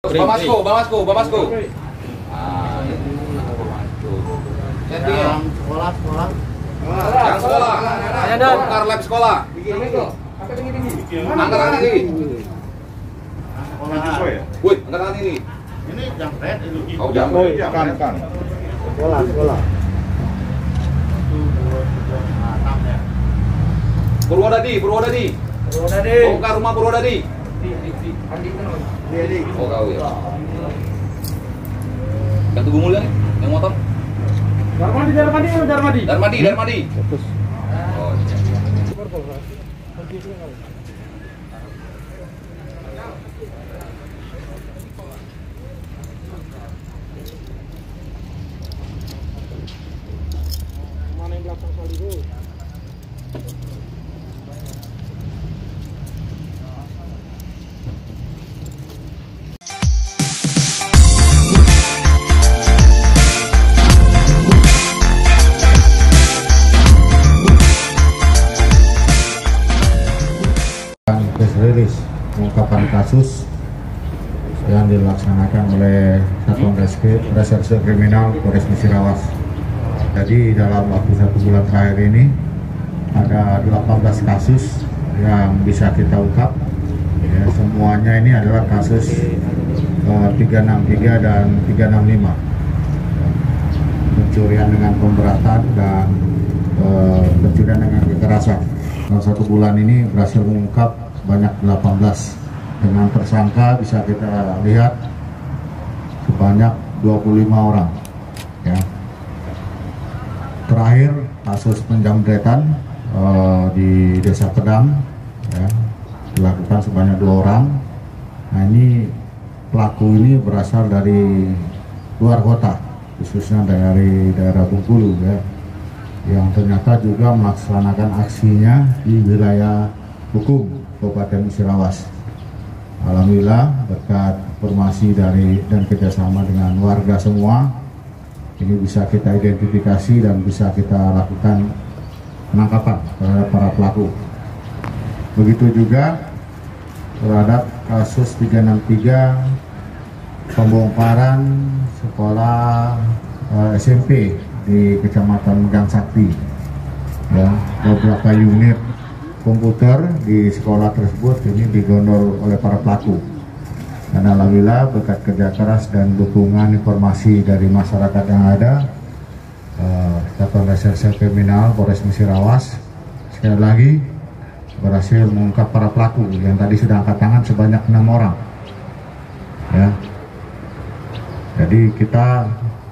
Bamasko. Yang sekolah. Bongkar lab sekolah. Angkat tangan ini. Woi, angkat tangan ini. Ini jambret itu. Oh, jambret. Kan. Sekolah. Purwodadi. Bongkar rumah Purwodadi. Oh, kau ya. Yang Tugu Mulia nih, yang motor. Darmadi. Oh, iya. Mana yang belakang soal itu? Press release pengungkapan kasus yang dilaksanakan oleh Satuan Reserse Kriminal Polres Musirawas. Jadi dalam waktu 1 bulan terakhir ini ada 18 kasus yang bisa kita ungkap. Ya, semuanya ini adalah kasus 363 dan 365, pencurian dengan pemberatan dan pencurian dengan kekerasan. Dalam 1 bulan ini berhasil mengungkap sebanyak 18 dengan tersangka bisa kita lihat sebanyak 25 orang. Ya. Terakhir kasus penjamretan di Desa Pedang, ya, dilakukan sebanyak 2 orang. Nah, ini pelaku ini berasal dari luar kota, khususnya dari daerah Bengkulu, ya, yang ternyata juga melaksanakan aksinya di wilayah hukum Kabupaten Musirawas. Alhamdulillah berkat informasi dari dan kerjasama dengan warga semua, ini bisa kita identifikasi dan bisa kita lakukan penangkapan terhadap para pelaku. Begitu juga terhadap kasus 363 pembongkaran sekolah SMP di Kecamatan Megang Sakti. Ya, beberapa unit komputer di sekolah tersebut ini digondol oleh para pelaku. Dan alhamdulillah berkat kerja keras dan dukungan informasi dari masyarakat yang ada, Satuan Reserse Kriminal Polres Musirawas sekali lagi berhasil mengungkap para pelaku yang tadi sudah angkat tangan sebanyak 6 orang. Ya. Jadi kita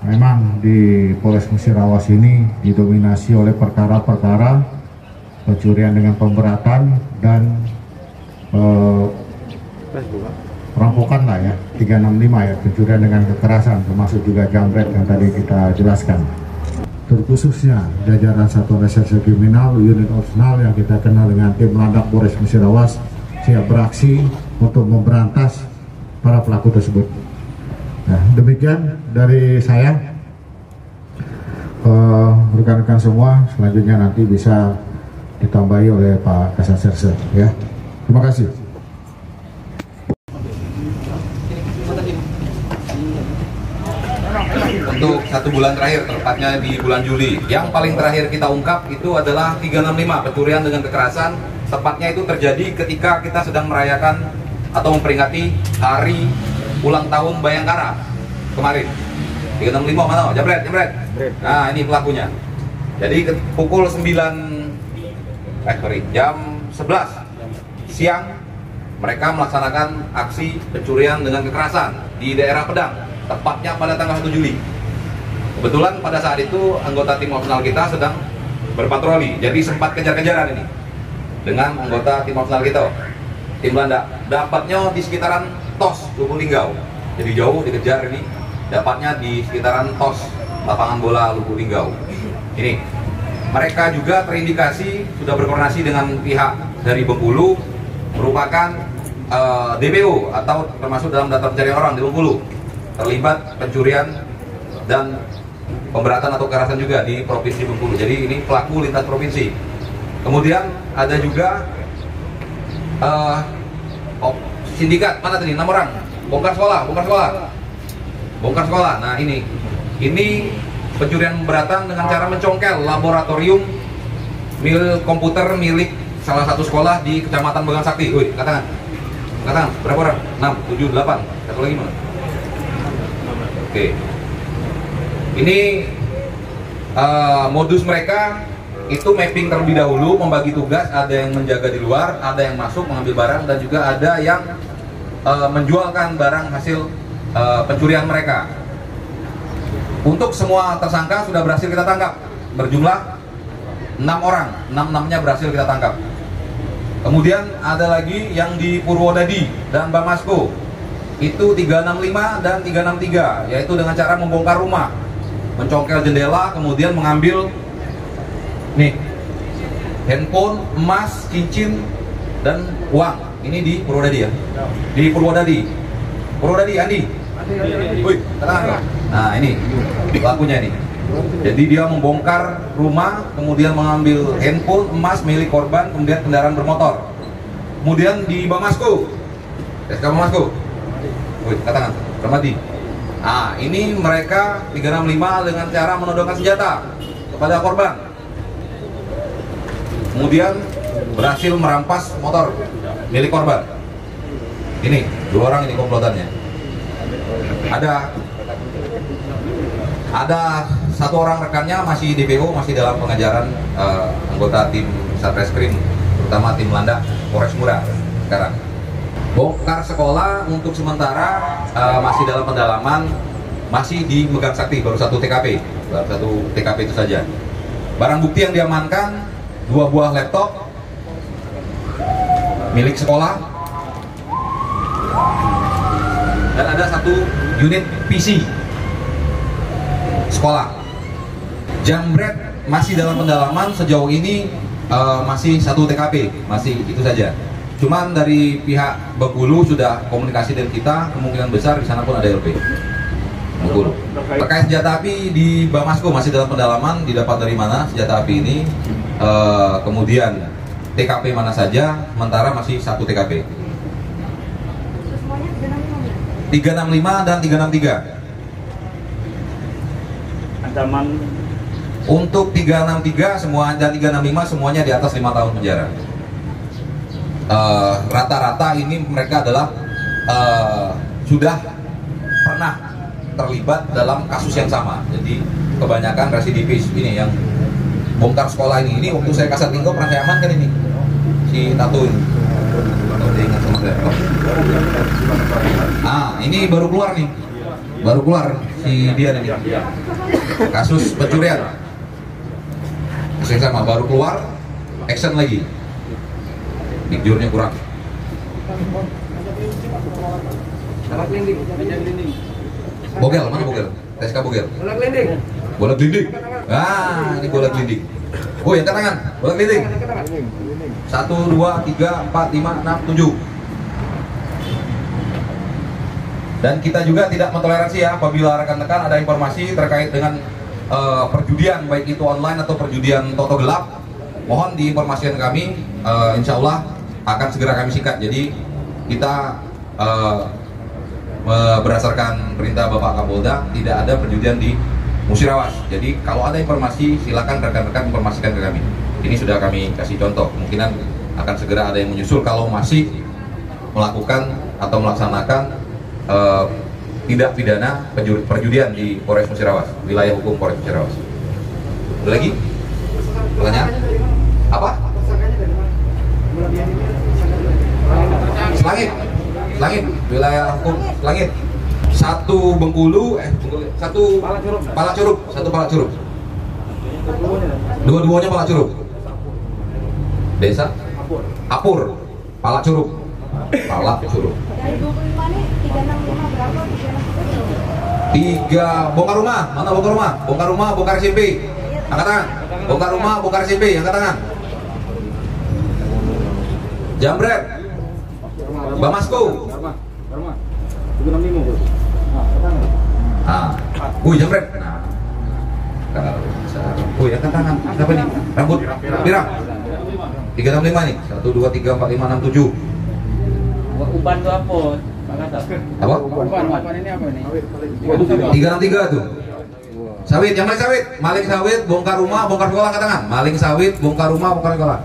memang di Polres Musirawas ini didominasi oleh perkara-perkara pencurian dengan pemberatan dan perampokan lah ya, 365 ya, pencurian dengan kekerasan, termasuk juga jambret yang tadi kita jelaskan. Terkhususnya jajaran Satuan Reserse Kriminal Unit Opsional yang kita kenal dengan tim Landak Polres Musirawas siap beraksi untuk memberantas para pelaku tersebut. Nah, demikian dari saya. Rekan-rekan semua, selanjutnya nanti bisa ditambahi oleh Pak Kasat Serse, ya. Terima kasih. Untuk 1 bulan terakhir, tepatnya di bulan Juli, yang paling terakhir kita ungkap itu adalah 365 pencurian dengan kekerasan. Tepatnya itu terjadi ketika kita sedang merayakan atau memperingati hari ulang tahun Bayangkara kemarin. 365 mana? Jambret. Nah, ini pelakunya. Jadi pukul 9 jam 11 siang mereka melaksanakan aksi pencurian dengan kekerasan di daerah Pedang, tepatnya pada tanggal 1 Juli. Kebetulan pada saat itu anggota tim opsional kita sedang berpatroli, jadi sempat kejar-kejaran ini dengan anggota tim opsional kita, tim Landak. Dapatnya di sekitaran TOS Lubuk Linggau, jadi jauh dikejar ini, dapatnya di sekitaran TOS lapangan bola Lubuk Linggau. Ini mereka juga terindikasi sudah berkoordinasi dengan pihak dari Bengkulu, merupakan DPO atau termasuk dalam daftar pencarian orang di Bengkulu, terlibat pencurian dan pemberatan atau kekerasan juga di Provinsi Bengkulu. Jadi ini pelaku lintas provinsi. Kemudian ada juga sindikat, mana tadi? 6 orang bongkar sekolah, bongkar sekolah. Bongkar sekolah. Nah, ini pencurian pemberatan dengan cara mencongkel laboratorium komputer milik salah satu sekolah di Kecamatan Bagang Sakti. Woi, katakan. Katakan, berapa orang? 6, 7, 8. Satu lagi mana? Oke. Ini modus mereka itu mapping terlebih dahulu, membagi tugas, ada yang menjaga di luar, ada yang masuk mengambil barang, dan juga ada yang menjualkan barang hasil pencurian mereka. Untuk semua tersangka sudah berhasil kita tangkap, berjumlah 6 orang, 6-6-nya berhasil kita tangkap. Kemudian ada lagi yang di Purwodadi dan Bamasko, itu 365 dan 363, yaitu dengan cara membongkar rumah, mencongkel jendela, kemudian mengambil nih handphone, emas, cincin, dan uang. Ini di Purwodadi ya? Di Purwodadi. Purwodadi, Andi. Wih, tenang. Nah, ini pelakunya nih. Jadi dia membongkar rumah, kemudian mengambil handphone, emas milik korban, kemudian kendaraan bermotor. Kemudian di Bamasko, SK Bamasko. Wih, katakan, Ramadi. Nah, ini mereka 365 dengan cara menodongkan senjata kepada korban. Kemudian berhasil merampas motor milik korban. Ini 2 orang ini komplotannya. Ada 1 orang rekannya masih DPO, masih dalam pengajaran anggota tim Satreskrim, terutama tim Landak Polres Mura sekarang. Bongkar sekolah untuk sementara masih dalam pendalaman, masih di Megang Sakti, baru 1 TKP, baru 1 TKP itu saja. Barang bukti yang diamankan 2 buah laptop milik sekolah, dan ada 1 unit PC sekolah. Jambret masih dalam pendalaman, sejauh ini masih 1 TKP, masih itu saja. Cuman dari pihak Bengkulu sudah komunikasi dengan kita, kemungkinan besar di sana pun ada LP. Bengkulu. Terkait senjata api di Bamasko masih dalam pendalaman, didapat dari mana senjata api ini, kemudian TKP mana saja, sementara masih 1 TKP. 365 dan 363. Ancaman Untuk 363 semua dan 365 semuanya di atas 5 tahun penjara. Rata-rata ini mereka adalah sudah pernah terlibat dalam kasus yang sama. Jadi kebanyakan residivis. Ini yang bongkar sekolah ini waktu saya kasat tinggal pernah saya amankan ini si Tato ini. Ingat sama saya. Ini baru keluar nih, baru keluar si dia nih, kasus pencurian. Kasus yang sama baru keluar, action lagi. Picture-nya kurang. Bogel, mana Bogel? TSK Bogel. Bola gelinding. Ini bola gelinding. Oh, yang tangan. Bola gelinding. 1, 2, 3, 4, 5, 6, 7. Dan kita juga tidak mentoleransi ya apabila rekan-rekan ada informasi terkait dengan perjudian, baik itu online atau perjudian toto gelap, mohon diinformasikan kami. Insya Allah akan segera kami sikat. Jadi kita berdasarkan perintah Bapak Kapolda tidak ada perjudian di Musirawas. Jadi kalau ada informasi silakan rekan-rekan informasikan ke kami. Ini sudah kami kasih contoh. Kemungkinan akan segera ada yang menyusul kalau masih melakukan atau melaksanakan tindak pidana perjudian di Polres Musirawas, wilayah hukum Polres Musirawas. Ada lagi? Pertanyaan? Apa? Selangit, wilayah hukum Selangit. 1 Bengkulu, 1 Palak Curug, 1 Palak Curug. Dua-duanya Palak Curug. Desa Apur, Palak Curug. Palak Curug. Dari 25 nih 365 berapa? 3 bongkar rumah, mana bongkar rumah? Bongkar rumah, bongkar SMP. Angkat tangan. Bongkar rumah, bongkar SMP, angkat tangan. Jambret. Bamasko. Jambret. Angkat tangan. Siapa nih? Rambut pirang. 365 nih. 1, 2, 3, 4, 5, 6, 7. Uban tuh apa? Apa? Umpan ini apa ini? 363 tuh. Sawit, yang maling sawit. Maling sawit, bongkar rumah, bongkar sekolah, angkat tangan. Maling sawit, bongkar rumah, bongkar sekolah.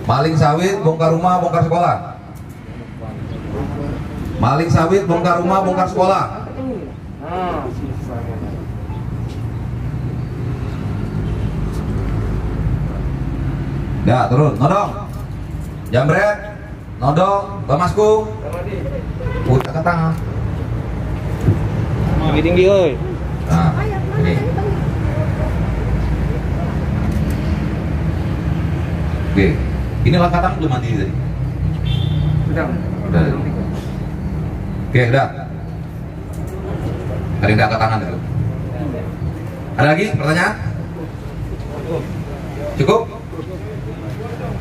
Maling sawit, bongkar rumah, bongkar sekolah. Maling sawit, bongkar rumah, bongkar sekolah. Ya, turun, nodong. Jambret, nodong, bamasku. Angkat tangan. Tinggi-tinggi oi. Nah, ini. Oke, ini langkah tangan belum mandi tadi? Udah. Oke, udah. Ada yang angkat tangan itu? Ada lagi pertanyaan? Cukup?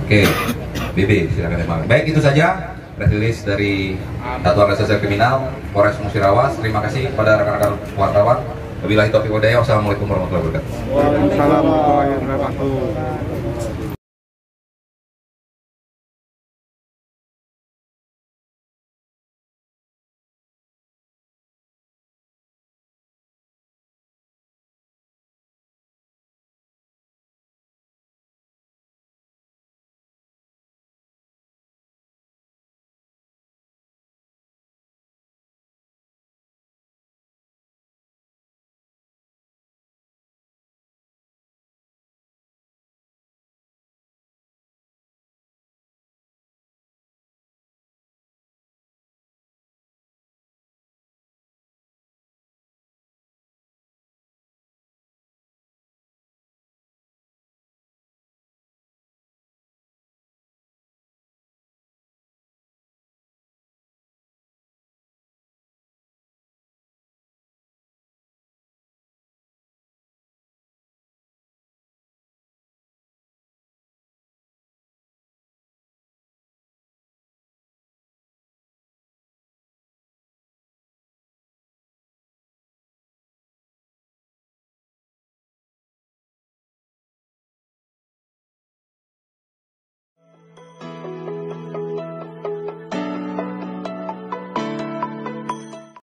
Oke, BB silakan Emang. Baik, itu saja press release dari Satuan Reserse Kriminal Polres Musirawas. Terima kasih kepada rekan-rekan wartawan. Wabillahi taufiq wal hidayah. Wassalamualaikum warahmatullahi wabarakatuh. Waalaikumsalam warahmatullahi wabarakatuh.